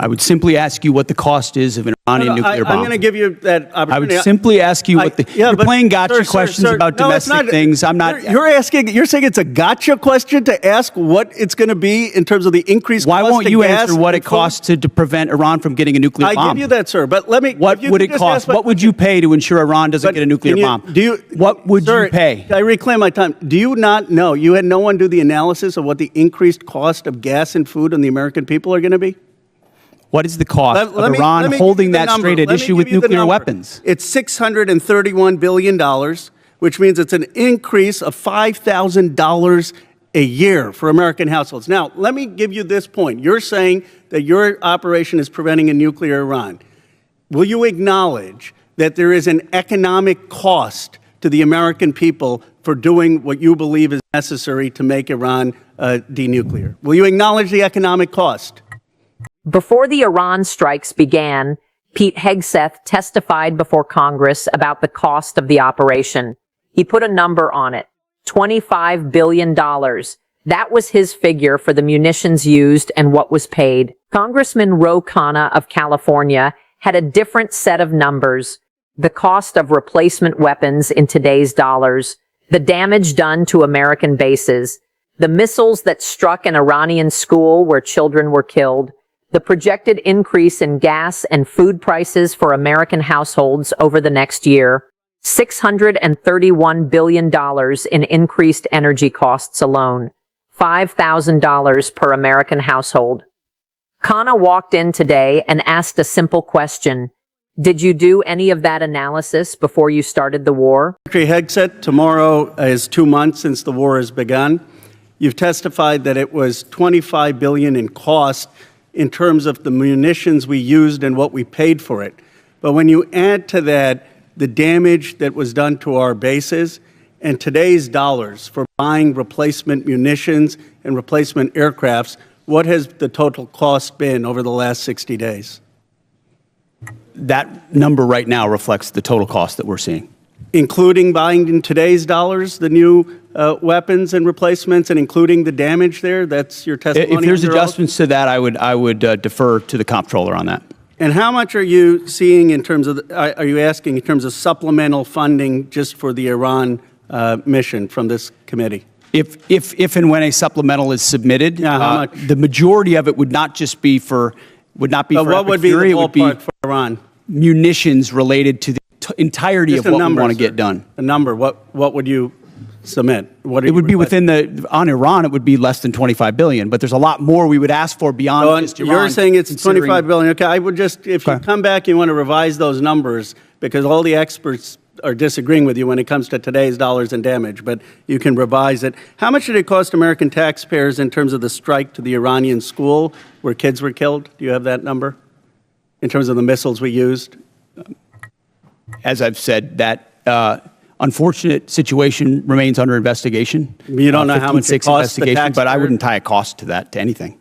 I would simply ask you what the cost is of an Iranian nuclear bomb. I'm going to give you that opportunity. I would simply ask you what the... you're playing gotcha questions about domestic things. I'm not... You're saying it's a gotcha question to ask what it's going to be in terms of the increased cost of gas. Why won't you answer what it costs to prevent Iran from getting a nuclear bomb? I give you that, sir, but let me... What would it cost? What would you pay to ensure Iran doesn't get a nuclear bomb? What would you pay? I reclaim my time. Do you not know? You had no one do the analysis of what the increased cost of gas and food on the American people are going to be? What is the cost of Iran holding that straight at issue with nuclear weapons? It's $631 billion, which means it's an increase of $5,000 a year for American households. Now, let me give you this point. You're saying that your operation is preventing a nuclear Iran. Will you acknowledge that there is an economic cost to the American people for doing what you believe is necessary to make Iran denuclear? Will you acknowledge the economic cost? Before the Iran strikes began, Pete Hegseth testified before Congress about the cost of the operation. He put a number on it, $25 billion. That was his figure for the munitions used and what was paid. Congressman Khanna of California had a different set of numbers. The cost of replacement weapons in today's dollars, the damage done to American bases, the missiles that struck an Iranian school where children were killed, the projected increase in gas and food prices for American households over the next year, $631 billion in increased energy costs alone, $5,000 per American household. Khanna walked in today and asked a simple question. Did you do any of that analysis before you started the war? Secretary Hegseth, tomorrow is 2 months since the war has begun. You've testified that it was $25 billion in cost in terms of the munitions we used and what we paid for it. But when you add to that the damage that was done to our bases and today's dollars for buying replacement munitions and replacement aircrafts, what has the total cost been over the last 60 days? That number right now reflects the total cost that we're seeing. Including buying in today's dollars the new weapons and replacements, and including the damage there? That's your testimony? If there's adjustments to that, I would defer to the comptroller on that. And how much are you seeing in terms of, are you asking in terms of supplemental funding just for the Iran mission from this committee? If and when a supplemental is submitted, how much? The majority of it would not just be for, what would be the ballpark for Iran? Munitions related to the entirety of what we want to get done. A number, what would you submit? It would be within on Iran, it would be less than $25 billion, but there's a lot more we would ask for beyond just Iran. You're saying it's $25 billion. Okay, I would just, if you come back, you want to revise those numbers, because all the experts are disagreeing with you when it comes to today's dollars and damage, but you can revise it. How much did it cost American taxpayers in terms of the strike to the Iranian school where kids were killed? Do you have that number in terms of the missiles we used? As I've said, that unfortunate situation remains under investigation. You don't know how much it costs the taxpayer? But I wouldn't tie a cost to anything.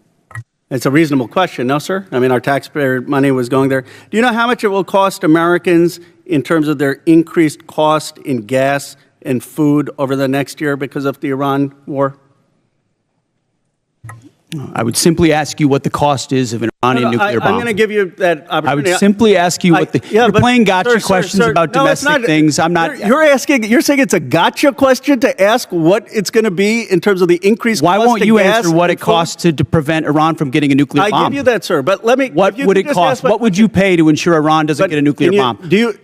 It's a reasonable question, no, sir? I mean, our taxpayer money was going there. Do you know how much it will cost Americans in terms of their increased cost in gas and food over the next year because of the Iran war? I would simply ask you what the cost is of an Iranian nuclear bomb. I'm going to give you that opportunity. I would simply ask you what the... you're playing gotcha questions about domestic things. I'm not... You're saying it's a gotcha question to ask what it's going to be in terms of the increased cost of gas. Why won't you answer what it costs to prevent Iran from getting a nuclear bomb? I give you that, sir, but let me... What would it cost? What would you pay to ensure Iran doesn't get a nuclear bomb?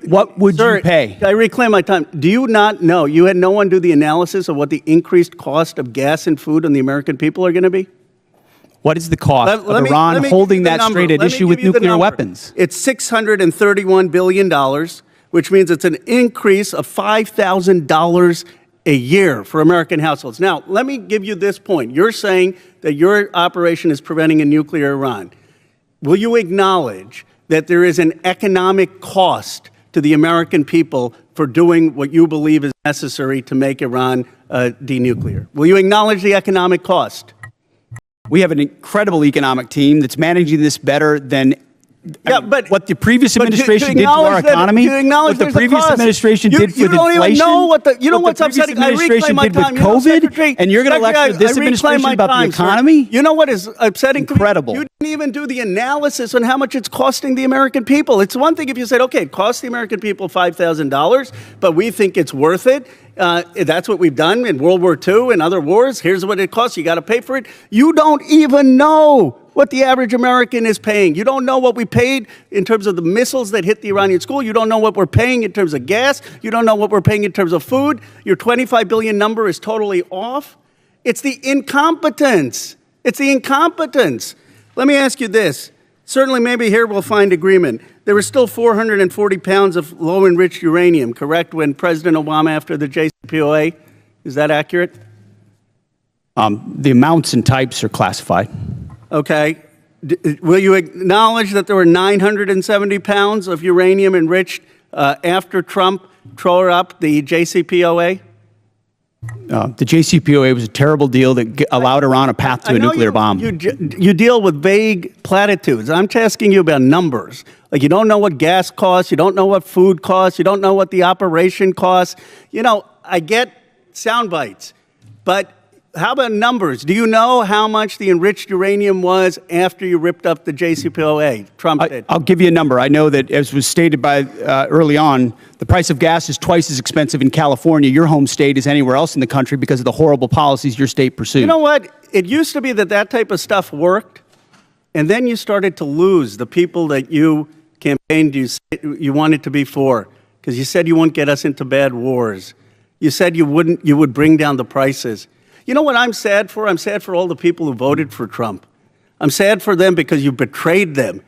What would you pay? I reclaim my time. Do you not know? You had no one do the analysis of what the increased cost of gas and food on the American people are going to be? What is the cost of Iran holding that straight at issue with nuclear weapons? It's $631 billion, which means it's an increase of $5,000 a year for American households. Now, let me give you this point. You're saying that your operation is preventing a nuclear Iran. Will you acknowledge that there is an economic cost to the American people for doing what you believe is necessary to make Iran denuclear? Will you acknowledge the economic cost? We have an incredible economic team that's managing this better than Yeah, but what the previous but administration did to our economy, what the previous administration did with inflation, even know what the, you know what's the previous upsetting? I administration reclaim my did with time. You know, COVID, Secretary, and you're going to lecture this administration about the economy? Sir. You know what is upsetting? Incredible. You didn't even do the analysis on how much it's costing the American people. It's one thing if you said, okay, it costs the American people $5,000, but we think it's worth it. That's what we've done in World War II and other wars. Here's what it costs. You got to pay for it. You don't even know what the average American is paying. You don't know what we paid in terms of the missiles that hit the Iranian school. You don't know what we're paying in terms of gas. You don't know what we're paying in terms of food. Your 25 billion number is totally off. It's the incompetence. It's the incompetence. Let me ask you this. Certainly, maybe here we'll find agreement. There was still 440 pounds of low-enriched uranium, correct, when President Obama, after the JCPOA? Is that accurate? The amounts and types are classified. Okay. Will you acknowledge that there were 970 pounds of uranium enriched after Trump tore up the JCPOA? The JCPOA was a terrible deal that allowed Iran a path to a nuclear bomb. You deal with vague platitudes. I'm asking you about numbers. Like, you don't know what gas costs. You don't know what food costs. You don't know what the operation costs. You know, I get sound bites, but how about numbers? Do you know how much the enriched uranium was after you ripped up the JCPOA? Trump did. I'll give you a number. I know that, as was stated by early on, the price of gas is twice as expensive in California, your home state, as anywhere else in the country because of the horrible policies your state pursued. You know what? It used to be that type of stuff worked, and then you started to lose the people that you campaigned you wanted to be for, because you said you wouldn't get us into bad wars. You said you would bring down the prices. You know what I'm sad for? I'm sad for all the people who voted for Trump. I'm sad for them because you betrayed them.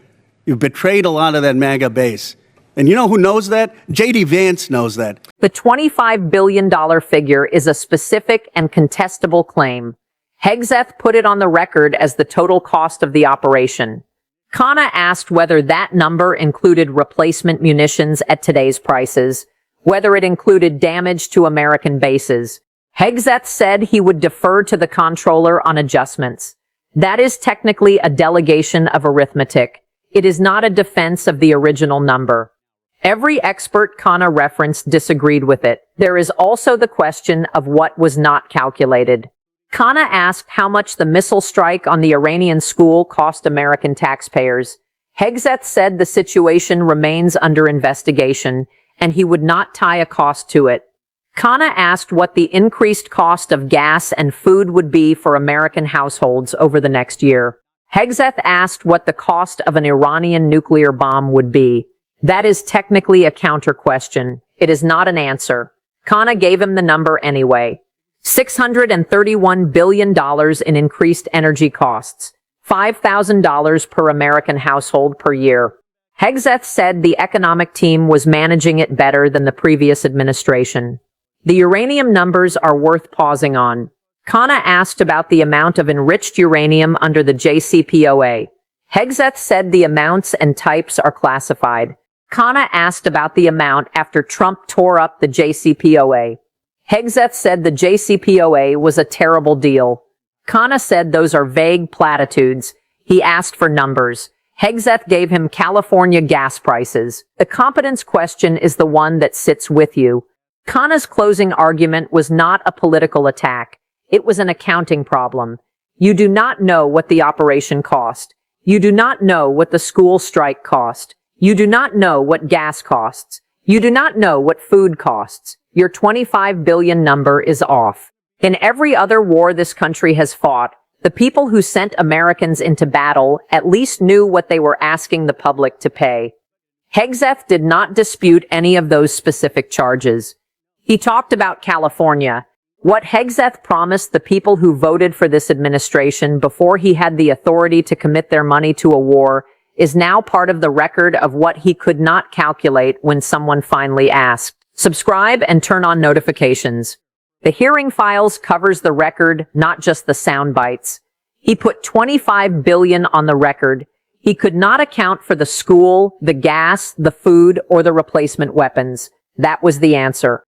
You betrayed a lot of that MAGA base. And you know who knows that? J.D. Vance knows that. The $25 billion figure is a specific and contestable claim. Hegseth put it on the record as the total cost of the operation. Khanna asked whether that number included replacement munitions at today's prices, whether it included damage to American bases. Hegseth said he would defer to the comptroller on adjustments. That is technically a delegation of arithmetic. It is not a defense of the original number. Every expert Khanna referenced disagreed with it. There is also the question of what was not calculated. Khanna asked how much the missile strike on the Iranian school cost American taxpayers. Hegseth said the situation remains under investigation, and he would not tie a cost to it. Khanna asked what the increased cost of gas and food would be for American households over the next year. Hegseth asked what the cost of an Iranian nuclear bomb would be. That is technically a counter question. It is not an answer. Khanna gave him the number anyway. $631 billion in increased energy costs. $5,000 per American household per year. Hegseth said the economic team was managing it better than the previous administration. The uranium numbers are worth pausing on. Khanna asked about the amount of enriched uranium under the JCPOA. Hegseth said the amounts and types are classified. Khanna asked about the amount after Trump tore up the JCPOA. Hegseth said the JCPOA was a terrible deal. Khanna said those are vague platitudes. He asked for numbers. Hegseth gave him California gas prices. The competence question is the one that sits with you. Khanna's closing argument was not a political attack. It was an accounting problem. You do not know what the operation cost. You do not know what the school strike cost. You do not know what gas costs. You do not know what food costs. Your 25 billion number is off. In every other war this country has fought, the people who sent Americans into battle at least knew what they were asking the public to pay. Hegseth did not dispute any of those specific charges. He talked about California. What Hegseth promised the people who voted for this administration before he had the authority to commit their money to a war is now part of the record of what he could not calculate when someone finally asked. Subscribe and turn on notifications. The hearing files covers the record, not just the sound bites. He put 25 billion on the record. He could not account for the school, the gas, the food, or the replacement weapons. That was the answer.